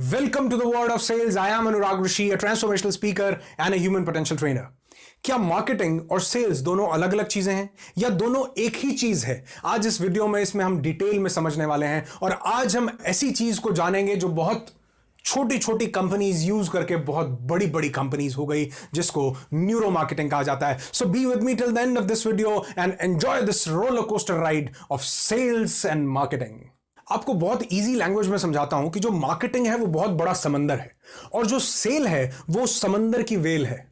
Welcome to the world of sales. I am Anurag Rishi, a transformational speaker and a human potential trainer. क्या marketing और sales दोनों अलग अलग चीजें हैं या दोनों एक ही चीज है? आज इस वीडियो में इसमें हम डिटेल में समझने वाले हैं और आज हम ऐसी चीज को जानेंगे जो बहुत छोटी छोटी कंपनीज यूज करके बहुत बड़ी बड़ी कंपनीज हो गई, जिसको न्यूरो मार्केटिंग कहा जाता है. So be with me till the end of this video and enjoy this roller coaster ride of sales and marketing. आपको बहुत इजी लैंग्वेज में समझाता हूं कि जो मार्केटिंग है वो बहुत बड़ा समंदर है और जो सेल है वो समंदर की वेल है.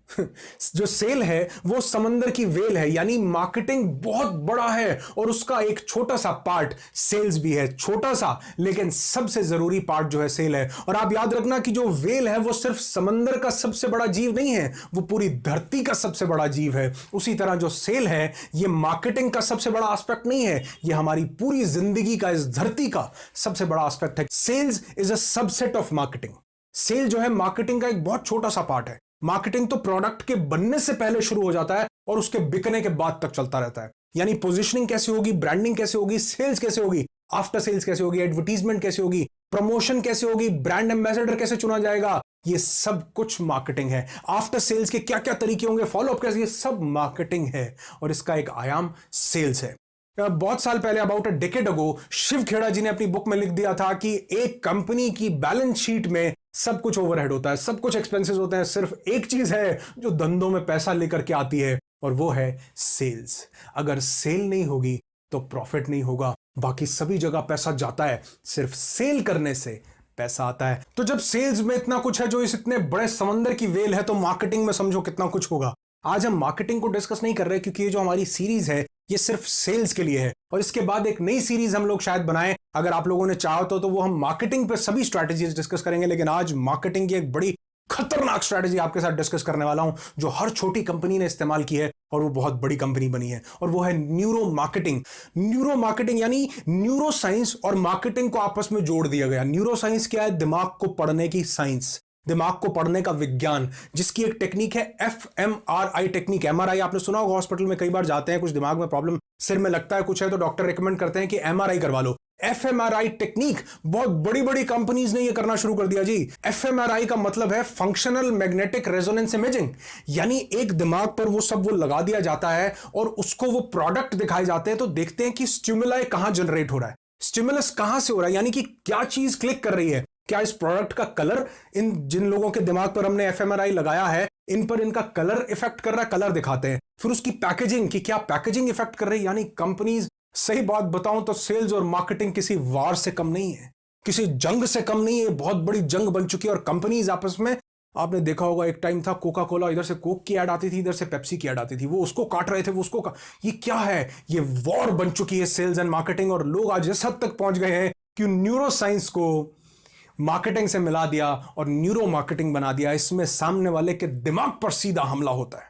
जो सेल है वो समंदर की वेल है, यानी मार्केटिंग बहुत बड़ा है और उसका एक छोटा सा पार्ट सेल्स भी है. छोटा सा लेकिन सबसे जरूरी पार्ट जो है सेल है. और आप याद रखना कि जो वेल है वो सिर्फ समंदर का सबसे बड़ा जीव नहीं है, वो पूरी धरती का सबसे बड़ा जीव है. उसी तरह जो सेल है ये मार्केटिंग का सबसे बड़ा एस्पेक्ट नहीं है, ये हमारी पूरी जिंदगी का, इस धरती का सबसे बड़ा एस्पेक्ट है. Sales is a subset of marketing. Sale जो है मार्केटिंग का एक बहुत छोटा सा पार्ट है. मार्केटिंग तो प्रोडक्ट के बनने से पहले शुरू हो जाता है और उसके बिकने के बाद तक चलता रहता है. यानी पोजीशनिंग कैसे होगी, ब्रांडिंग कैसे होगी, सेल्स कैसे होगी, आफ्टर सेल्स कैसे होगी, एडवर्टीजमेंट कैसे होगी, प्रमोशन कैसे होगी, ब्रांड एम्बेसडर कैसे चुना जाएगा, ये सब कुछ मार्केटिंग है. आफ्टर सेल्स के क्या क्या तरीके होंगे, फॉलोअप कैसे, ये सब मार्केटिंग है और इसका एक आयाम सेल्स है. बहुत साल पहले, अबाउट अ डेकेड अगो, शिव खेड़ा जी ने अपनी बुक में लिख दिया था कि एक कंपनी की बैलेंस शीट में सब कुछ ओवरहेड होता है, सब कुछ एक्सपेंसेस होते हैं, सिर्फ एक चीज है जो धंधों में पैसा लेकर के आती है और वो है सेल्स. अगर सेल नहीं होगी तो प्रॉफिट नहीं होगा. बाकी सभी जगह पैसा जाता है, सिर्फ सेल करने से पैसा आता है. तो जब सेल्स में इतना कुछ है, जो इस इतने बड़े समंदर की वेल है, तो मार्केटिंग में समझो कितना कुछ होगा. आज हम मार्केटिंग को डिस्कस नहीं कर रहे क्योंकि ये जो हमारी सीरीज है ये सिर्फ सेल्स के लिए है और इसके बाद एक नई सीरीज हम लोग शायद बनाएं, अगर आप लोगों ने चाहा तो वो हम मार्केटिंग पे सभी स्ट्रैटेजीज डिस्कस करेंगे. लेकिन आज मार्केटिंग की एक बड़ी खतरनाक स्ट्रैटेजी आपके साथ डिस्कस करने वाला हूं जो हर छोटी कंपनी ने इस्तेमाल की है और वो बहुत बड़ी कंपनी बनी है, और वो है न्यूरो मार्केटिंग. न्यूरो मार्केटिंग यानी न्यूरो साइंस और मार्केटिंग को आपस में जोड़ दिया गया. न्यूरो साइंस क्या है? दिमाग को पढ़ने की साइंस, दिमाग को पढ़ने का विज्ञान, जिसकी एक टेक्निक है एफएमआरआई टेक्निक. एमआरआई आपने सुना होगा, हॉस्पिटल में कई बार जाते हैं, कुछ दिमाग में प्रॉब्लम, सिर में लगता है कुछ है, तो डॉक्टर रिकमेंड करते हैं कि एमआरआई करवा लो. एफएमआरआई टेक्निक बहुत बड़ी बड़ी कंपनीज ने ये करना शुरू कर दिया जी. एफएमआरआई का मतलब है फंक्शनल मैग्नेटिक रेजोनेंस इमेजिंग, यानी एक दिमाग पर वो लगा दिया जाता है और उसको वो प्रोडक्ट दिखाए जाते हैं, तो देखते हैं कि स्टिमुलाई कहां जनरेट हो रहा है, स्टिमुलस कहां से हो रहा है, यानी कि क्या चीज क्लिक कर रही है. क्या इस प्रोडक्ट का कलर, इन जिन लोगों के दिमाग पर हमने एफएमआरआई लगाया है, इन पर इनका कलर इफेक्ट कर रहा है, कलर दिखाते हैं. फिर उसकी पैकेजिंग, कि क्या पैकेजिंग इफेक्ट कर रही है. यानी कंपनीज, सही बात बताऊं तो सेल्स और मार्केटिंग किसी वार से कम नहीं है, किसी जंग से कम नहीं है. बहुत बड़ी जंग बन चुकी है और कंपनीज आपस में, आपने देखा होगा एक टाइम था कोका कोला, इधर से कोक की ऐड आती थी, इधर से पेप्सी की ऐड आती थी, वो उसको काट रहे थे, वो उसको ये क्या है? ये वॉर बन चुकी है सेल्स एंड मार्केटिंग. और लोग आज इस हद तक पहुंच गए हैं कि न्यूरो साइंस को मार्केटिंग से मिला दिया और न्यूरो मार्केटिंग बना दिया. इसमें सामने वाले के दिमाग पर सीधा हमला होता है.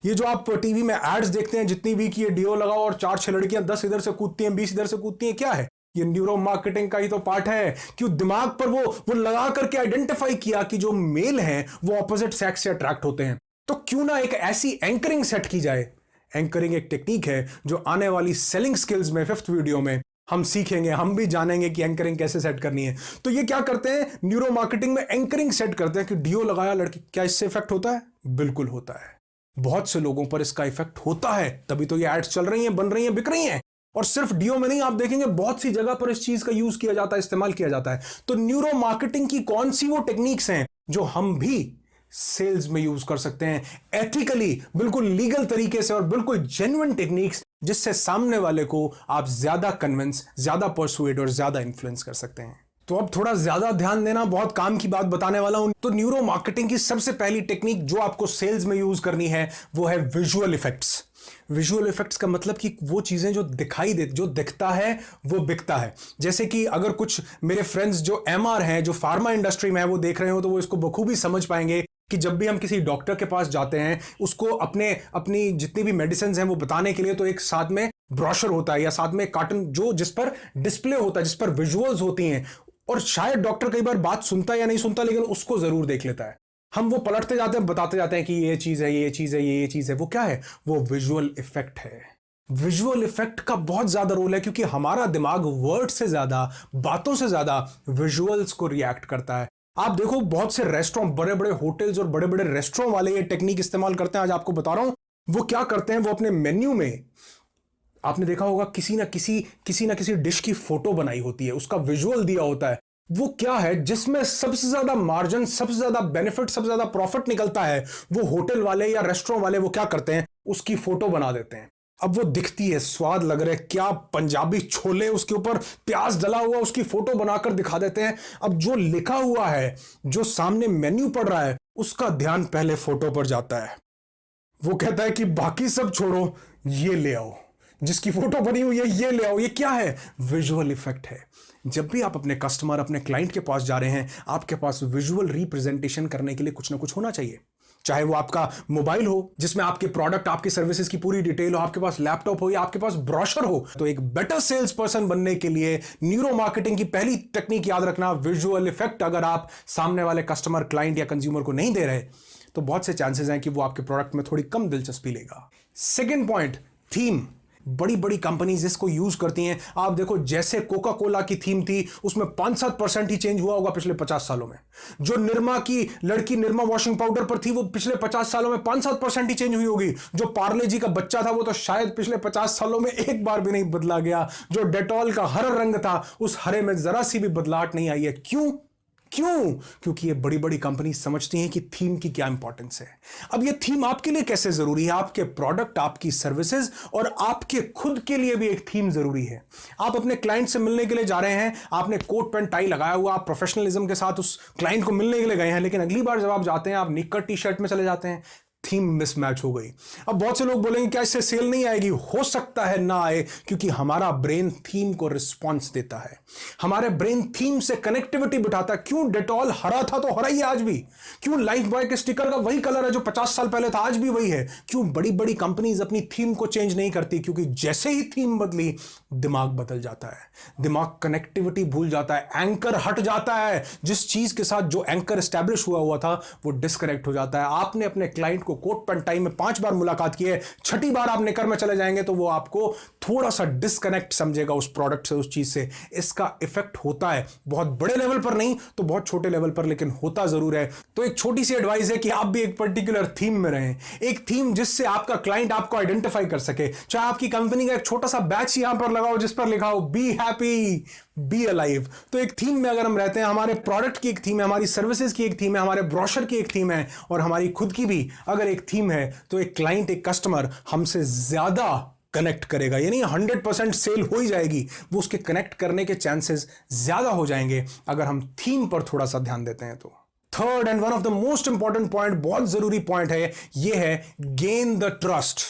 ये जो आप टीवी में एड्स देखते हैं, जितनी भी, कि ये डिओ लगाओ और 4-6 लड़कियां 10 इधर से कूदती हैं, 20 इधर से कूदती हैं, क्या है? ये न्यूरो मार्केटिंग का ही तो पार्ट है. क्यों? दिमाग पर वो लगा करके आइडेंटिफाई किया कि जो मेल हैं वो ऑपोजिट सेक्स से अट्रैक्ट होते हैं, तो क्यों ना एक ऐसी एंकरिंग सेट की जाए. एंकरिंग एक टेक्निक है जो आने वाली सेलिंग स्किल्स में 5th वीडियो में हम सीखेंगे, हम भी जानेंगे कि एंकरिंग कैसे सेट करनी है. तो ये क्या करते हैं, न्यूरो मार्केटिंग में एंकरिंग सेट करते हैं कि डीओ लगाया लड़की, क्या इससे इफेक्ट होता है? बिल्कुल होता है. बहुत से लोगों पर इसका इफेक्ट होता है, तभी तो ये एड्स चल रही हैं, बन रही हैं, बिक रही हैं. और सिर्फ डीओ में नहीं, आप देखेंगे बहुत सी जगह पर इस चीज का यूज किया जाता है, इस्तेमाल किया जाता है. तो न्यूरो मार्केटिंग की कौन सी वो टेक्निक्स हैं जो हम भी सेल्स में यूज कर सकते हैं, एथिकली, बिल्कुल लीगल तरीके से, और बिल्कुल जेन्युइन टेक्निक्स, जिससे सामने वाले को आप ज्यादा कन्विंस, ज्यादा परसुएड और ज्यादा इन्फ्लुएंस कर सकते हैं. तो अब थोड़ा ज्यादा ध्यान देना, बहुत काम की बात बताने वाला हूं. तो न्यूरो मार्केटिंग की सबसे पहली टेक्निक जो आपको सेल्स में यूज करनी है वो है विजुअल इफेक्ट्स. विजुअल इफेक्ट्स का मतलब कि वो चीजें जो दिखाई दे, जो दिखता है वो बिकता है. जैसे कि अगर कुछ मेरे फ्रेंड्स जो एमआर हैं, जो फार्मा इंडस्ट्री में है, वो देख रहे हो तो वो इसको बखूबी समझ पाएंगे कि जब भी हम किसी डॉक्टर के पास जाते हैं, उसको अपनी जितनी भी मेडिसिन हैं वो बताने के लिए, तो एक साथ में ब्रोशर होता है या साथ में कार्टन जिस पर डिस्प्ले होता है, जिस पर विजुअल्स होती हैं. और शायद डॉक्टर कई बार बात सुनता है या नहीं सुनता, लेकिन उसको जरूर देख लेता है. हम वो पलटते जाते हैं, बताते जाते हैं कि ये चीज है, ये चीज है, ये चीज है. वो क्या है? वो विजुअल इफेक्ट है. विजुअल इफेक्ट का बहुत ज्यादा रोल है, क्योंकि हमारा दिमाग वर्ड से ज्यादा, बातों से ज्यादा विजुअल्स को रिएक्ट करता है. आप देखो बहुत से रेस्टोरेंट, बड़े बड़े होटल्स और बड़े बड़े रेस्टोरेंट वाले ये टेक्निक इस्तेमाल करते हैं। आज आपको बता रहा हूं वो क्या करते हैं। वो अपने मेन्यू में, आपने देखा होगा, किसी ना किसी डिश की फोटो बनाई होती है, उसका विजुअल दिया होता है। वो क्या है जिसमें सबसे ज्यादा मार्जिन, सबसे ज्यादा बेनिफिट, सबसे ज्यादा प्रॉफिट निकलता है, वो होटल वाले या रेस्टोरेंट वाले वो क्या करते हैं, उसकी फोटो बना देते हैं। अब वो दिखती है, स्वाद लग रहा है, क्या पंजाबी छोले, उसके ऊपर प्याज डला हुआ, उसकी फोटो बनाकर दिखा देते हैं। अब जो लिखा हुआ है, जो सामने मेन्यू पड़ रहा है, उसका ध्यान पहले फोटो पर जाता है। वो कहता है कि बाकी सब छोड़ो, ये ले आओ, जिसकी फोटो बनी हुई है ये ले आओ। ये क्या है? विजुअल इफेक्ट है। जब भी आप अपने कस्टमर, अपने क्लाइंट के पास जा रहे हैं, आपके पास विजुअल रिप्रेजेंटेशन करने के लिए कुछ ना कुछ होना चाहिए। चाहे वो आपका मोबाइल हो जिसमें आपके प्रोडक्ट, आपकी सर्विसेज की पूरी डिटेल हो, आपके पास लैपटॉप हो या आपके पास ब्रोशर हो। तो एक बेटर सेल्स पर्सन बनने के लिए न्यूरो मार्केटिंग की पहली टेक्निक याद रखना, विजुअल इफेक्ट। अगर आप सामने वाले कस्टमर, क्लाइंट या कंज्यूमर को नहीं दे रहे तो बहुत से चांसेस हैं कि वो आपके प्रोडक्ट में थोड़ी कम दिलचस्पी लेगा। Second point, theme. बड़ी बड़ी कंपनीज इसको यूज करती हैं। आप देखो, जैसे कोका कोला की थीम थी, उसमें 5-7% ही चेंज हुआ होगा पिछले 50 सालों में। जो निरमा की लड़की निरमा वॉशिंग पाउडर पर थी, वो पिछले 50 सालों में 5-7% ही चेंज हुई होगी। जो पार्ले जी का बच्चा था, वो तो शायद पिछले 50 सालों में एक बार भी नहीं बदला गया। जो डेटॉल का हरा रंग था, उस हरे में जरा सी भी बदलाहट नहीं आई है। क्यों? क्योंकि ये बड़ी बड़ी कंपनी समझती हैं कि थीम की क्या इंपॉर्टेंस है। अब ये थीम आपके लिए कैसे जरूरी है? आपके प्रोडक्ट, आपकी सर्विसेज और आपके खुद के लिए भी एक थीम जरूरी है। आप अपने क्लाइंट से मिलने के लिए जा रहे हैं, आपने कोट पैंट टाई लगाया हुआ, आप प्रोफेशनलिज्म के साथ उस क्लाइंट को मिलने के लिए गए हैं, लेकिन अगली बार जब आप जाते हैं, आप निक्कर टी शर्ट में चले जाते हैं। थीम मिसमैच हो गई। अब बहुत से लोग बोलेंगे क्या इससे सेल नहीं आएगी? हो सकता है ना आए, क्योंकि हमारा ब्रेन थीम को रिस्पॉन्स देता है। हमारे ब्रेन थीम से कनेक्टिविटी बिठाता है। क्यों डेटॉल हरा था तो हरा ही है आज भी? क्यों लाइफ बॉय के स्टिकर का वही कलर है जो 50 साल पहले था, आज भी वही है? क्यों बड़ी बड़ी कंपनीज अपनी थीम को चेंज नहीं करती? क्योंकि जैसे ही थीम बदली, दिमाग बदल जाता है, दिमाग कनेक्टिविटी भूल जाता है, एंकर हट जाता है। जिस चीज के साथ जो एंकर एस्टैब्लिश हुआ था, वो डिस्कनेक्ट हो जाता है। आपने अपने क्लाइंट को कोट पैंट टाई में 5 बार मुलाकात की है, 6ठी बार आप निकर में चले जाएंगे तो वो आपको थोड़ा सा डिस्कनेक्ट समझेगा उस प्रोडक्ट से, उस चीज से। इसका इफेक्ट होता है, बहुत बड़े लेवल पर नहीं तो बहुत छोटे लेवल पर, लेकिन होता जरूर है। तो एक छोटी सी एडवाइस है कि आप भी एक पर्टिकुलर थीम में रहें, एक थीम जिससे आपका क्लाइंट आपको आइडेंटिफाई कर सके। चाहे आपकी कंपनी का एक छोटा सा बैच यहां पर लगाओ जिस पर लिखा हो बी हैप्पी बी अलाइव। तो एक थीम में अगर हम रहते हैं, हमारे प्रोडक्ट की एक थीम है, हमारी सर्विसेज की एक थीम है, हमारे ब्रोशर की एक थीम है और हमारी खुद की भी अगर एक थीम है, तो एक क्लाइंट, एक कस्टमर हमसे ज्यादा कनेक्ट करेगा। यानी 100% सेल हो ही जाएगी, वो उसके कनेक्ट करने के चांसेस ज्यादा हो जाएंगे अगर हम थीम पर थोड़ा सा ध्यान देते हैं तो। Third and one of the most important point, बहुत जरूरी पॉइंट है, यह है गेन द ट्रस्ट,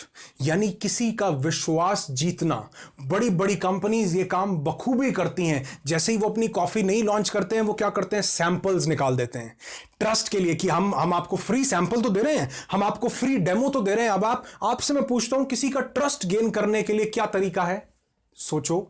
यानी किसी का विश्वास जीतना। बड़ी बड़ी कंपनीज ये काम बखूबी करती हैं। जैसे ही वो अपनी कॉफी नहीं लॉन्च करते हैं, वो क्या करते हैं, सैंपल्स निकाल देते हैं ट्रस्ट के लिए कि हम आपको फ्री सैंपल तो दे रहे हैं, हम आपको फ्री डेमो तो दे रहे हैं। अब आपसे मैं पूछता हूं, किसी का ट्रस्ट गेन करने के लिए क्या तरीका है? सोचो,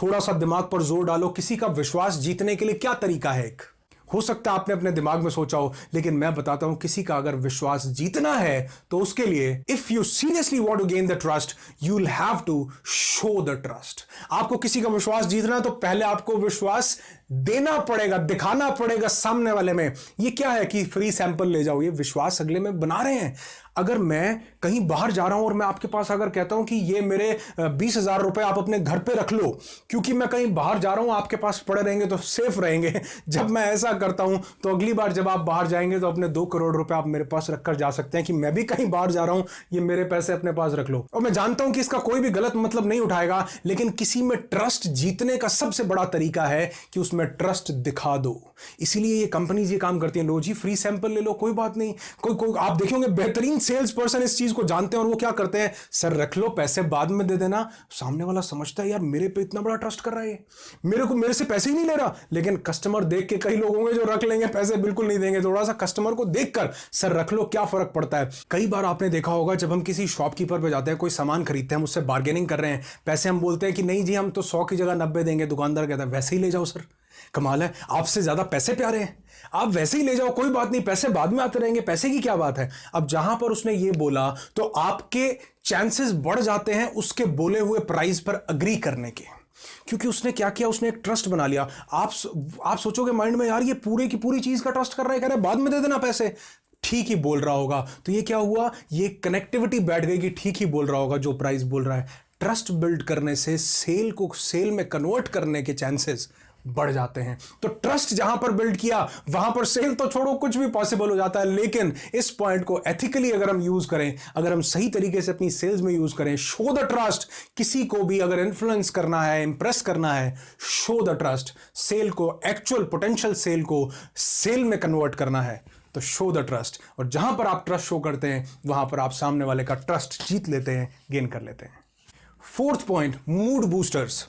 थोड़ा सा दिमाग पर जोर डालो। किसी का विश्वास जीतने के लिए क्या तरीका है? एक हो सकता है आपने अपने दिमाग में सोचा हो, लेकिन मैं बताता हूं, किसी का अगर विश्वास जीतना है तो उसके लिए, if you seriously want to gain the trust, you will have to show the trust. आपको किसी का विश्वास जीतना है तो पहले आपको विश्वास देना पड़ेगा, दिखाना पड़ेगा सामने वाले में। ये क्या है कि फ्री सैंपल ले जाओ, ये विश्वास अगले में बना रहे हैं। अगर मैं कहीं बाहर जा रहा हूं और मैं आपके पास अगर कहता हूं कि ये मेरे 20,000 रुपए आप अपने घर पे रख लो, क्योंकि मैं कहीं बाहर जा रहा हूं, आपके पास पड़े रहेंगे तो सेफ रहेंगे। जब मैं ऐसा करता हूं तो अगली बार जब आप बाहर जाएंगे तो अपने 2 करोड़ रुपए आप मेरे पास रखकर जा सकते हैं कि मैं भी कहीं बाहर जा रहा हूं, ये मेरे पैसे अपने पास रख लो। और मैं जानता हूं कि इसका कोई भी गलत मतलब नहीं उठाएगा, लेकिन किसी में ट्रस्ट जीतने का सबसे बड़ा तरीका है कि उसमें ट्रस्ट दिखा दो। इसीलिए ये कंपनीज ये काम करती हैं, लो जी फ्री सैंपल ले लो, कोई बात नहीं। कोई आप देखेंगे बेहतरीन सेल्स पर्सन इस चीज को जानते हैं और वो क्या करते हैं, सर रख लो, पैसे बाद में दे देना। सामने वाला समझता है यार मेरे पे इतना बड़ा ट्रस्ट कर रहा है, मेरे से पैसे ही नहीं ले रहा। लेकिन कस्टमर देख के, कई लोग होंगे जो रख लेंगे, पैसे बिल्कुल नहीं देंगे। थोड़ा सा कस्टमर को देखकर सर रख लो, क्या फर्क पड़ता है। कई बार आपने देखा होगा, जब हम किसी शॉपकीपर पे जाते हैं, कोई सामान खरीदते हैं, हम उससे बार्गेनिंग कर रहे हैं, पैसे हम बोलते हैं कि नहीं जी हम तो 100 की जगह 90 देंगे। दुकानदार कहता है वैसे ही ले जाओ सर, कमाल है, आपसे ज्यादा पैसे प्यारे हैं, आप वैसे ही ले जाओ, कोई बात नहीं, पैसे बाद में आते रहेंगे, पैसे की क्या बात है। अब जहां पर उसने ये बोला तो आपके चांसेस बढ़ जाते हैं उसके बोले हुए प्राइस पर अग्री करने के। क्योंकि उसने क्या किया, उसने एक ट्रस्ट बना लिया। आप सोचोगे माइंड में, यार ये पूरे की पूरी चीज का ट्रस्ट कर रहा है, कह रहा है बाद में दे देना पैसे, ठीक ही बोल रहा होगा। तो ये क्या हुआ, ये कनेक्टिविटी बैठ गई कि ठीक ही बोल रहा होगा जो प्राइस बोल रहा है। ट्रस्ट बिल्ड करने से सेल को सेल में कन्वर्ट करने के चांसेस बढ़ जाते हैं। तो ट्रस्ट जहां पर बिल्ड किया वहां पर सेल तो छोड़ो, कुछ भी पॉसिबल हो जाता है। लेकिन इस पॉइंट को एथिकली अगर हम यूज करें, अगर हम सही तरीके से अपनी सेल्स में यूज करें, शो द ट्रस्ट, किसी को भी अगर इन्फ्लुएंस करना है, इंप्रेस करना है, शो द ट्रस्ट, सेल को, एक्चुअल पोटेंशियल सेल को सेल में कन्वर्ट करना है, तो शो द ट्रस्ट। और जहां पर आप ट्रस्ट शो करते हैं वहां पर आप सामने वाले का ट्रस्ट जीत लेते हैं, गेन कर लेते हैं। Fourth point, mood boosters.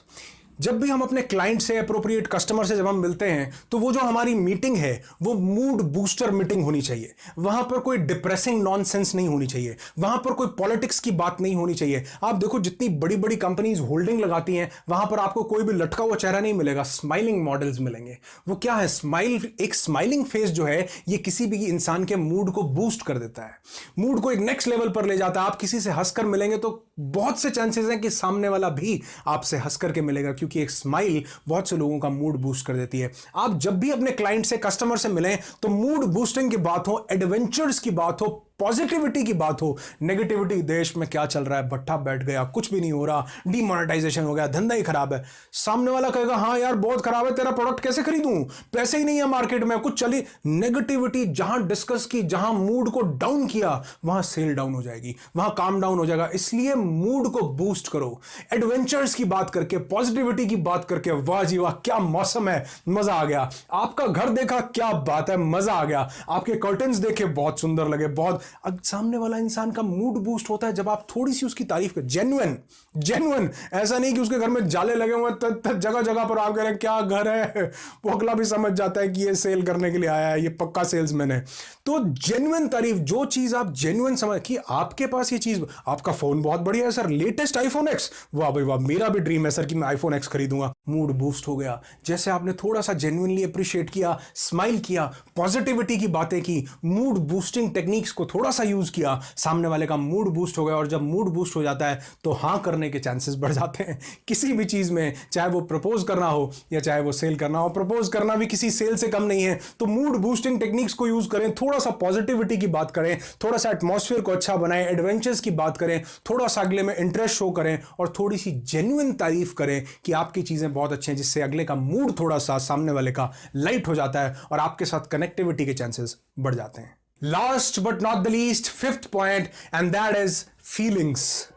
जब भी हम अपने क्लाइंट से, अप्रोप्रिएट कस्टमर से जब हम मिलते हैं तो वो जो हमारी मीटिंग है वो मूड बूस्टर मीटिंग होनी चाहिए। वहां पर कोई डिप्रेसिंग नॉनसेंस नहीं होनी चाहिए, वहां पर कोई पॉलिटिक्स की बात नहीं होनी चाहिए। आप देखो जितनी बड़ी बड़ी कंपनीज होल्डिंग लगाती हैं वहां पर आपको कोई भी लटका हुआ चेहरा नहीं मिलेगा, स्माइलिंग मॉडल्स मिलेंगे। वो क्या है, स्माइल, एक स्माइलिंग फेस जो है ये किसी भी इंसान के मूड को बूस्ट कर देता है, मूड को एक नेक्स्ट लेवल पर ले जाता है। आप किसी से हंसकर मिलेंगे तो बहुत से चांसेस हैं कि सामने वाला भी आपसे हंसकर के मिलेगा, क्योंकि एक स्माइल बहुत से लोगों का मूड बूस्ट कर देती है। आप जब भी अपने क्लाइंट से, कस्टमर से मिलें तो मूड बूस्टिंग की बात हो, एडवेंचर्स की बात हो, पॉजिटिविटी की बात हो। नेगेटिविटी, देश में क्या चल रहा है, भट्ठा बैठ गया, कुछ भी नहीं हो रहा, डीमोनेटाइजेशन हो गया, धंधा ही खराब है, सामने वाला कहेगा हाँ यार बहुत खराब है, तेरा प्रोडक्ट कैसे खरीदूं, पैसे ही नहीं है मार्केट में, कुछ चली। नेगेटिविटी जहां डिस्कस की, जहां मूड को डाउन किया, वहां सेल डाउन हो जाएगी, वहां काम डाउन हो जाएगा। इसलिए मूड को बूस्ट करो, एडवेंचर्स की बात करके, पॉजिटिविटी की बात करके। वाह जी वाह, क्या मौसम है, मजा आ गया। आपका घर देखा, क्या बात है, मजा आ गया। आपके कर्टन्स देखे, बहुत सुंदर लगे, बहुत। अब सामने वाला इंसान का मूड बूस्ट होता है जब आप थोड़ी सी उसकी तारीफ कर, जेन्युइन, ऐसा नहीं कि उसके घर में जाले लगे हुए जगह जगह पर आप कह रहे हैं क्या घर है, वो अगला भी समझ जाता है कि ये सेल करने के लिए आया है, ये पक्का सेल्समैन है। तो जेन्युइन तारीफ, जो चीज आप जेन्युइन समझ कि आपके पास ये चीज, आपका फोन बहुत बढ़िया है सर, लेटेस्ट आईफोन एक्स, वाह भाई वाह, मेरा भी ड्रीम है सर कि मैं आईफोन एक्स खरीदूंगा। मूड बूस्ट हो गया। जैसे आपने थोड़ा सा जेन्युइनली अप्रिशिएट किया, स्माइल किया, पॉजिटिविटी की बातें की, मूड बूस्टिंग टेक्निक्स को थोड़ा सा यूज किया, सामने वाले का मूड बूस्ट हो गया। और जब मूड बूस्ट हो जाता है तो हाँ करने के चांसेस बढ़ जाते हैं किसी भी चीज में, चाहे वो प्रपोज करना हो या चाहे वो सेल करना हो। प्रपोज करना भी किसी सेल से कम नहीं है। तो मूड बूस्टिंग टेक्निक्स को यूज करें, थोड़ा सा पॉजिटिविटी की बात करें, थोड़ा सा एटमॉस्फेयर को अच्छा बनाएं, एडवेंचर्स की बात करें, थोड़ा सा अगले में इंटरेस्ट शो करें और थोड़ी सी जेन्युइन तारीफ करें कि आपकी चीजें बहुत अच्छी हैं, जिससे अगले का मूड थोड़ा सा, सामने वाले का लाइट हो जाता है और आपके साथ कनेक्टिविटी के चांसेस बढ़ जाते हैं। Last but not the least, fifth point, and that is feelings.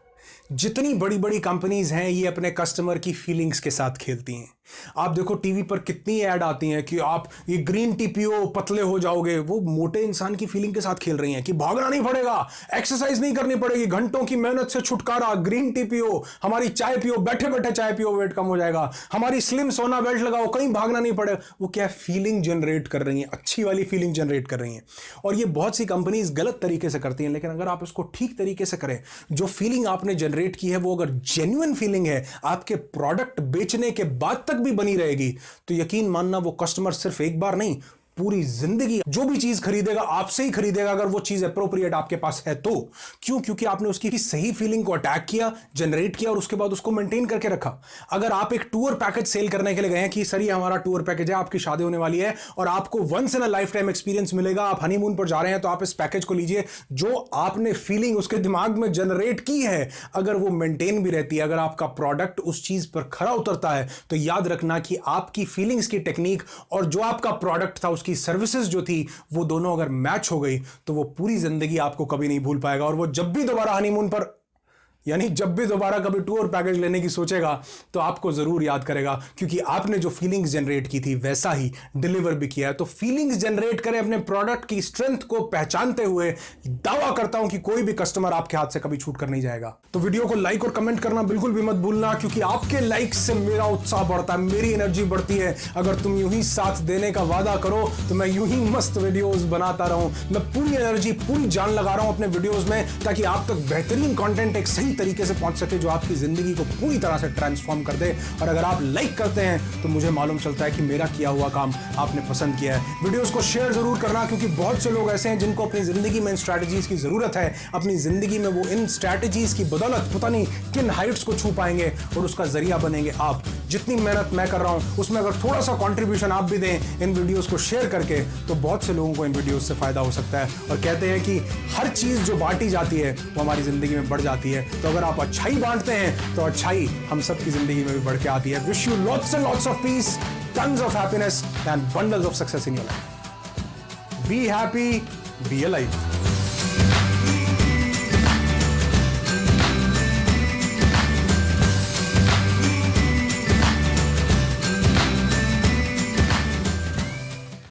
जितनी बड़ी बड़ी कंपनीज हैं ये अपने कस्टमर की फीलिंग्स के साथ खेलती हैं। आप देखो टीवी पर कितनी ऐड आती हैं कि आप ये ग्रीन टी पियो, पतले हो जाओगे। वो मोटे इंसान की फीलिंग के साथ खेल रही हैं कि भागना नहीं पड़ेगा, एक्सरसाइज नहीं करनी पड़ेगी, घंटों की मेहनत से छुटकारा, ग्रीन टी पियो, हमारी चाय पियो, बैठे बैठे चाय पियो, वेट कम हो जाएगा, हमारी स्लिम सोना बेल्ट लगाओ, कहीं भागना नहीं पड़ेगा। वो क्या फीलिंग जनरेट कर रही हैं, अच्छी वाली फीलिंग जनरेट कर रही हैं। और ये बहुत सी कंपनीज गलत तरीके से करती हैं, लेकिन अगर आप इसको ठीक तरीके से करें, जो फीलिंग आपने जनरेट की है वो अगर जेन्युइन फीलिंग है, आपके प्रोडक्ट बेचने के बाद तक भी बनी रहेगी, तो यकीन मानना वो कस्टमर सिर्फ एक बार नहीं, पूरी जिंदगी जो भी चीज खरीदेगा आपसे ही खरीदेगा, अगर वो चीज अप्रोप्रिएट आपके पास है तो। क्यों? क्योंकि आपने उसकी सही फीलिंग को अटैक किया, जनरेट किया और उसके बाद उसको मेंटेन करके रखा। अगर आप एक टूर पैकेज सेल करने के लिए गए हैं कि सर ये हमारा टूर पैकेज है, आपकी शादी होने वाली है और आपको once in a life time experience मिलेगा, आप हनीमून पर जा रहे हैं, तो आप इस पैकेज को लीजिए। जो आपने फीलिंग उसके दिमाग में जनरेट की है, अगर वो मेंटेन भी रहती है, अगर आपका प्रोडक्ट उस चीज पर खरा उतरता है, तो याद रखना कि आपकी फीलिंग्स की टेक्निक और जो आपका प्रोडक्ट था, उसकी सर्विसेज जो थी, वो दोनों अगर मैच हो गई तो वो पूरी जिंदगी आपको कभी नहीं भूल पाएगा। और वो जब भी दोबारा हनीमून पर, यानी जब भी दोबारा कभी टूर पैकेज लेने की सोचेगा तो आपको जरूर याद करेगा, क्योंकि आपने जो फीलिंग्स जनरेट की थी वैसा ही डिलीवर भी किया है। तो फीलिंग्स जनरेट करें, अपने प्रोडक्ट की स्ट्रेंथ को पहचानते हुए दावा करता हूं कि कोई भी कस्टमर आपके हाथ से कभी छूट कर नहीं जाएगा। तो वीडियो को लाइक और कमेंट करना बिल्कुल भी मत भूलना, क्योंकि आपके लाइक से मेरा उत्साह बढ़ता है, मेरी एनर्जी बढ़ती है। अगर तुम यूं ही साथ देने का वादा करो तो मैं यूं ही मस्त वीडियोस बनाता रहूं। मैं पूरी एनर्जी, पूरी जान लगा रहा हूं अपने वीडियोस में, ताकि आप तक बेहतरीन कंटेंट एक सही तरीके से पहुंच सके जो आपकी जिंदगी को पूरी तरह से ट्रांसफॉर्म कर दे। और अगर आप लाइक करते हैं तो मुझे मालूम चलता है कि मेरा किया हुआ काम आपने पसंद किया है। वीडियोस को शेयर जरूर करना, क्योंकि बहुत से लोग ऐसे हैं जिनको अपनी जिंदगी में इन स्ट्रैटेजीज की जरूरत है। अपनी जिंदगी में वो इन स्ट्रैटेजीज की बदौलत पता नहीं किन हाइट्स को छू पाएंगे और उसका जरिया बनेंगे आप। जितनी मेहनत मैं कर रहा हूं उसमें अगर थोड़ा सा कंट्रीब्यूशन आप भी दें इन वीडियोस को शेयर करके, तो बहुत से लोगों को इन वीडियोस से फायदा हो सकता है। और कहते हैं कि हर चीज जो बांटी जाती है वो हमारी जिंदगी में बढ़ जाती है। तो अगर आप अच्छाई बांटते हैं तो अच्छाई हम सबकी जिंदगी में भी बढ़ के आती है। Wish you lots and lots of peace, tons of happiness and bundles of success in your life. Be happy, be alive.